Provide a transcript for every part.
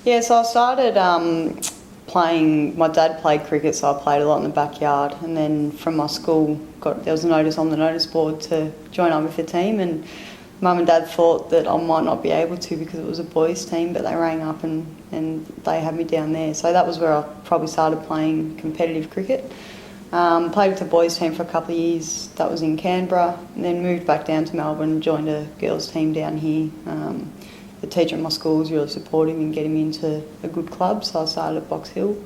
Yeah, so I started playing. My dad played cricket, so I played a lot in the backyard. And then from my school, there was a notice on the notice board to join up with the team. And Mum and Dad thought that I might not be able to because it was a boys' team, but they rang up and they had me down there. So that was where I probably started playing competitive cricket. Played with the boys' team for a couple of years. That was in Canberra, and then moved back down to Melbourne, joined a girls' team down here. The teacher at my school was really supportive in getting me into a good club, so I started at Box Hill.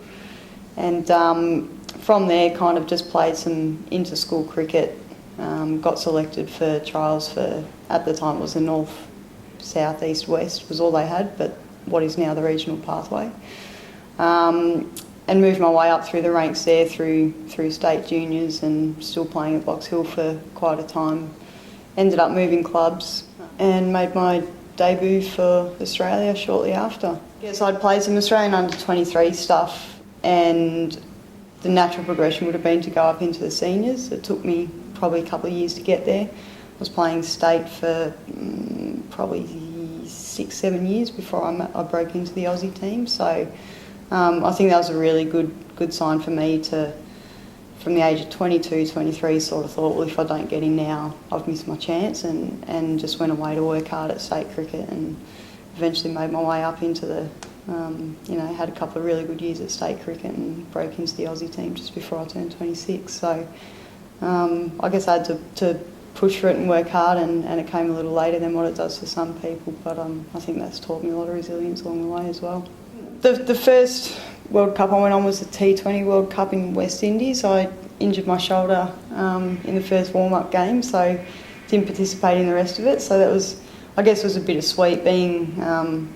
And from there, kind of just played some inter-school cricket, got selected for trials for, at the time it was the North, South, East, West was all they had, but what is now the regional pathway. And moved my way up through the ranks there, through state juniors, and still playing at Box Hill for quite a time. Ended up moving clubs and made my debut for Australia shortly after. Yes, I'd played some Australian under-23 stuff, and the natural progression would have been to go up into the seniors. It took me probably a couple of years to get there. I was playing state for probably 6-7 years before I broke into the Aussie team. So I think that was a really good sign for me to, from the age of 22, 23, sort of thought, well, if I don't get in now, I've missed my chance, and just went away to work hard at state cricket, and eventually made my way up into the, had a couple of really good years at state cricket and broke into the Aussie team just before I turned 26. So I guess I had to push for it and work hard, and it came a little later than what it does for some people, but I think that's taught me a lot of resilience along the way as well. The first World Cup I went on was the T20 World Cup in West Indies. I injured my shoulder in the first warm-up game, so didn't participate in the rest of it. So that was, I guess, was a bittersweet being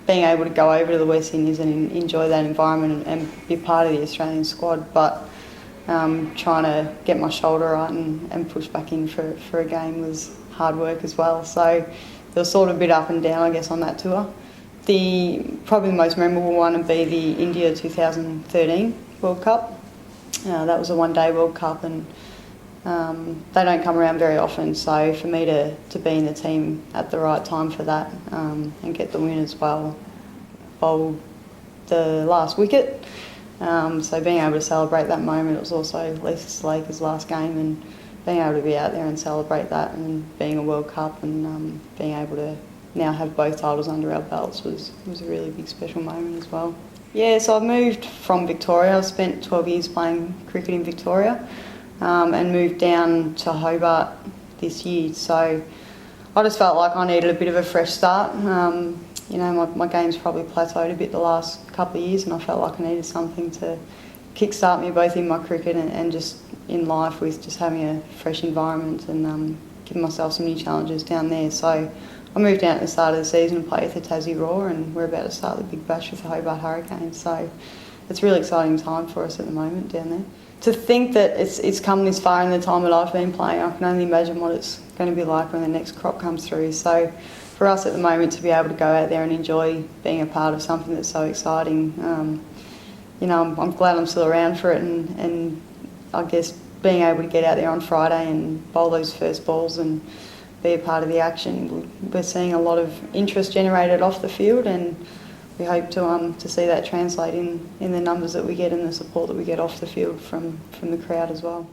able to go over to the West Indies and enjoy that environment and be part of the Australian squad. But trying to get my shoulder right and push back in for a game was hard work as well. So there was sort of a bit up and down, I guess, on that tour. Probably the most memorable one would be the India 2013 World Cup. That was a one-day World Cup, and they don't come around very often, so for me to be in the team at the right time for that and get the win as well, bowled the last wicket, so being able to celebrate that moment. It was also Lisa Slaker's last game, and being able to be out there and celebrate that, and being a World Cup, and being able to now have both titles under our belts was a really big special moment as well. Yeah, so I moved from Victoria. I spent 12 years playing cricket in Victoria, and moved down to Hobart this year. So I just felt like I needed a bit of a fresh start. My game's probably plateaued a bit the last couple of years, and I felt like I needed something to kickstart me both in my cricket and just in life, with just having a fresh environment and giving myself some new challenges down there. So I moved down at the start of the season and played with the Tassie Roar, and we're about to start the big bash with the Hobart Hurricanes. So it's a really exciting time for us at the moment down there. To think that it's come this far in the time that I've been playing, I can only imagine what it's going to be like when the next crop comes through. So for us at the moment to be able to go out there and enjoy being a part of something that's so exciting, I'm glad I'm still around for it, and I guess being able to get out there on Friday and bowl those first balls and be a part of the action. We're seeing a lot of interest generated off the field, and we hope to see that translate in the numbers that we get and the support that we get off the field from the crowd as well.